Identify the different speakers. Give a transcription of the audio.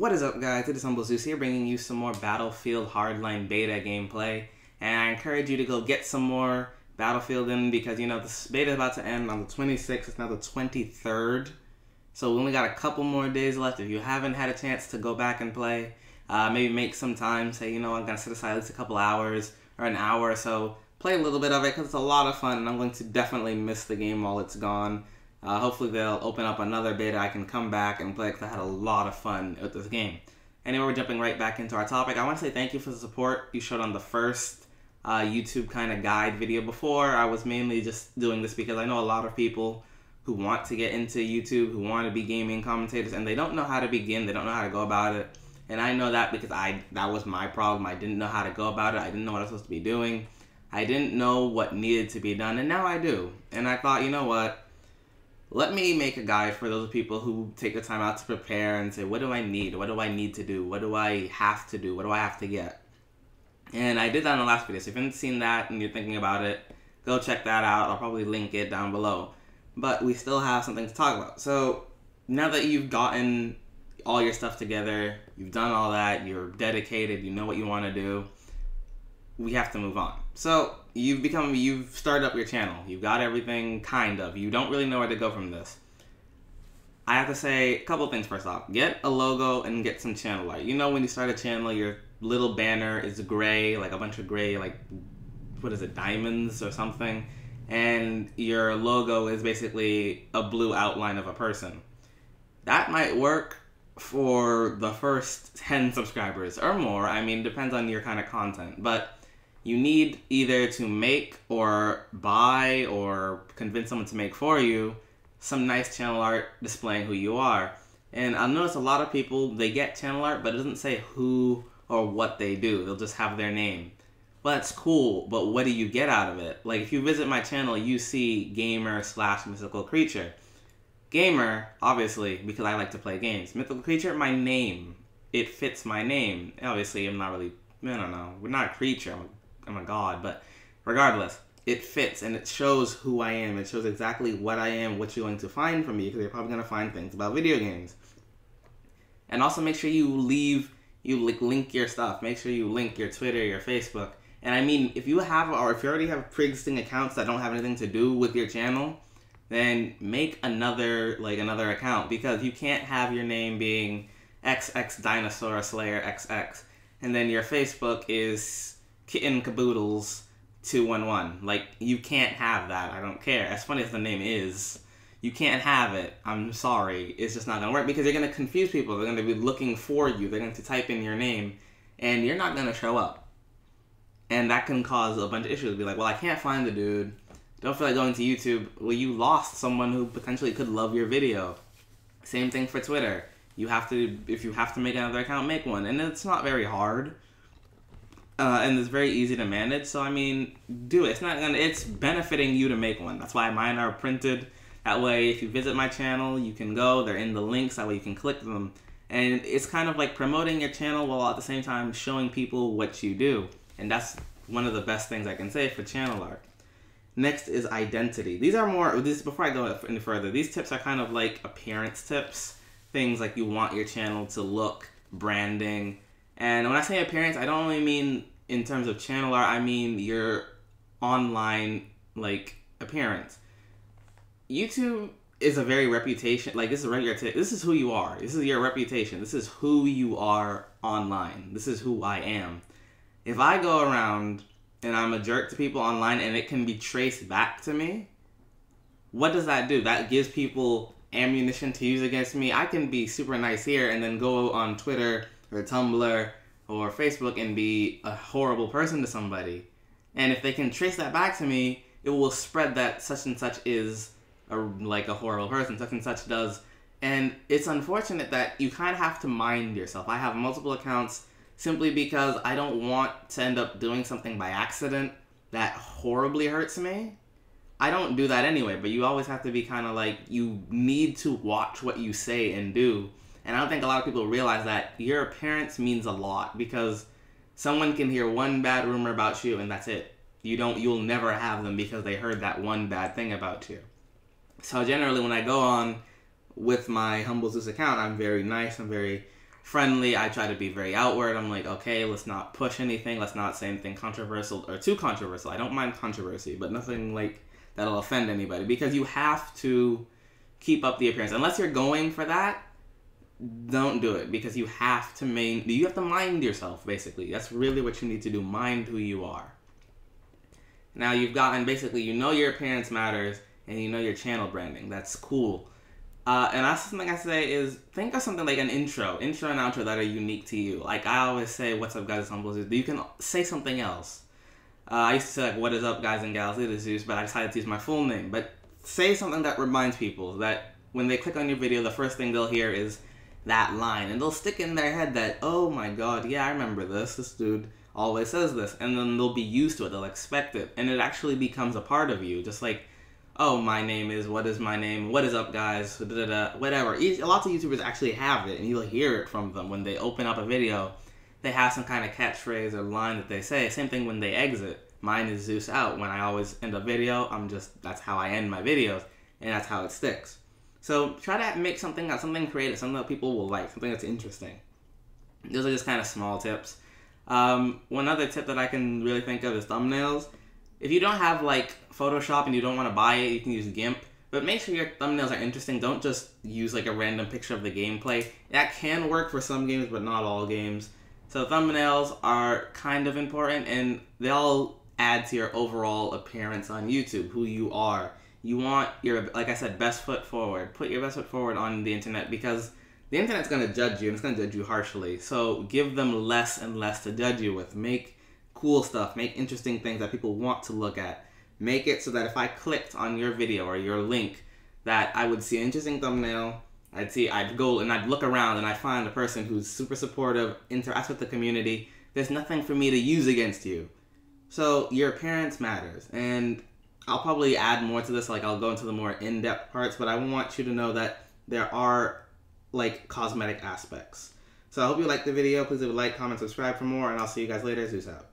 Speaker 1: What is up, guys? It is HumbleZeus here, bringing you some more Battlefield Hardline beta gameplay. And I encourage you to go get some more Battlefield in because, you know, this beta is about to end on the 26th. It's now the 23rd. So we only got a couple more days left. If you haven't had a chance to go back and play, maybe make some time. Say, you know, I'm going to set aside at least a couple hours or an hour or so. Play a little bit of it because it's a lot of fun, and I'm going to definitely miss the game while it's gone. Hopefully they'll open up another beta I can come back and play because I had a lot of fun with this game. Anyway, we're jumping right back into our topic. I want to say thank you for the support you showed on the first YouTube kind of guide video. Before, I was mainly just doing this because I know a lot of people who want to get into YouTube, who want to be gaming commentators, and they don't know how to begin, they don't know how to go about it. And I know that because that was my problem. I didn't know how to go about it. I didn't know what I was supposed to be doing. I didn't know what needed to be done, and now I do. And I thought, you know what? Let me make a guide for those people who take the time out to prepare and say, what do I need? What do I need to do? What do I have to do? What do I have to get? And I did that in the last video. So if you haven't seen that and you're thinking about it, go check that out. I'll probably link it down below. But we still have something to talk about. So now that you've gotten all your stuff together, you've done all that, you're dedicated, you know what you want to do, we have to move on. So you've started up your channel. You've got everything, kind of. You don't really know where to go from this. I have to say a couple things first off. Get a logo and get some channel art. You know when you start a channel, your little banner is gray, like a bunch of gray, like, what is it, diamonds or something? And your logo is basically a blue outline of a person. That might work for the first 10 subscribers or more. I mean, depends on your kind of content. But you need either to make or buy or convince someone to make for you some nice channel art displaying who you are. And I'll notice a lot of people, they get channel art, but it doesn't say who or what they do. They'll just have their name. Well, that's cool, but what do you get out of it? Like, if you visit my channel, you see gamer/mythical creature. Gamer, obviously, because I like to play games. Mythical creature, my name. It fits my name. Obviously, I'm not really, I don't know, we're not a creature. I'm a god, but regardless, it fits and it shows who I am. It shows exactly what I am, what you're going to find from me, because you're probably going to find things about video games. And also make sure you link your stuff. Make sure you link your Twitter, your Facebook. And I mean, if you already have pre-existing accounts that don't have anything to do with your channel, then make another account, because you can't have your name being XX Dinosaur Slayer XX, and then your Facebook is Kitten Caboodles 211. Like, you can't have that. I don't care. As funny as the name is, you can't have it. I'm sorry. It's just not going to work because you're going to confuse people. They're going to be looking for you. They're going to type in your name, and you're not going to show up. And that can cause a bunch of issues. Be like, well, I can't find the dude. Don't feel like going to YouTube. Well, you lost someone who potentially could love your video. Same thing for Twitter. If you have to make another account, make one. And it's not very hard. And it's very easy to manage, so I mean, do it. It's benefiting you to make one. That's why mine are printed. That way, if you visit my channel, you can go. They're in the links. That way, you can click them. And it's kind of like promoting your channel while at the same time showing people what you do. And that's one of the best things I can say for channel art. Next is identity. Before I go any further, these tips are kind of like appearance tips. Things like you want your channel to look, branding. And when I say appearance, I don't only mean in terms of channel art, I mean your online, like, appearance. YouTube is a very reputation, like, this is who you are. This is your reputation. This is who you are online. This is who I am. If I go around and I'm a jerk to people online and it can be traced back to me, what does that do? That gives people ammunition to use against me. I can be super nice here and then go on Twitter or Tumblr or Facebook and be a horrible person to somebody. And if they can trace that back to me, it will spread that such and such is like a horrible person, such and such does. And it's unfortunate that you kind of have to mind yourself. I have multiple accounts simply because I don't want to end up doing something by accident that horribly hurts me. I don't do that anyway, but you always have to be kind of like, you need to watch what you say and do. And I don't think a lot of people realize that your appearance means a lot, because someone can hear one bad rumor about you and that's it. You'll never have them because they heard that one bad thing about you. So generally when I go on with my HumbleZeus account, I'm very nice, I'm very friendly. I try to be very outward. I'm like, okay, let's not push anything. Let's not say anything controversial or too controversial. I don't mind controversy, but nothing like that'll offend anybody, because you have to keep up the appearance. Unless you're going for that, don't do it, because you have to mind yourself, basically. That's really what you need to do. Mind who you are. Now you've gotten, basically, you know your appearance matters, and you know your channel branding. That's cool. And that's something I say is, think of something like an intro and outro that are unique to you. Like I always say, what's up guys, it's HumbleZeus. You can say something else. I used to say like, what is up guys and gals, it is Zeus, but I decided to use my full name. But say something that reminds people that when they click on your video, the first thing they'll hear is that line. And they'll stick in their head that, oh my god, yeah, I remember this. This dude always says this. And then they'll be used to it. They'll expect it. And it actually becomes a part of you. Just like, oh, my name is, what is my name? What is up, guys? Whatever. Lots of YouTubers actually have it. And you'll hear it from them when they open up a video. They have some kind of catchphrase or line that they say. Same thing when they exit. Mine is Zeus out. When I always end a video, that's how I end my videos. And that's how it sticks. So try to make something creative, something that people will like, something that's interesting. Those are just kind of small tips. One other tip that I can really think of is thumbnails. If you don't have like Photoshop and you don't want to buy it, you can use GIMP. But make sure your thumbnails are interesting. Don't just use like a random picture of the gameplay. That can work for some games, but not all games. So thumbnails are kind of important, and they all add to your overall appearance on YouTube, who you are. You want your, like I said, best foot forward. Put your best foot forward on the internet, because the internet's going to judge you, and it's going to judge you harshly. So give them less and less to judge you with. Make cool stuff. Make interesting things that people want to look at. Make it so that if I clicked on your video or your link, that I would see an interesting thumbnail. I'd go and I'd look around and I find a person who's super supportive, interacts with the community. There's nothing for me to use against you. So your appearance matters. And I'll probably add more to this, like I'll go into the more in-depth parts, but I want you to know that there are like cosmetic aspects. So I hope you liked the video. Please leave a like, comment, subscribe for more, and I'll see you guys later. Zeus out.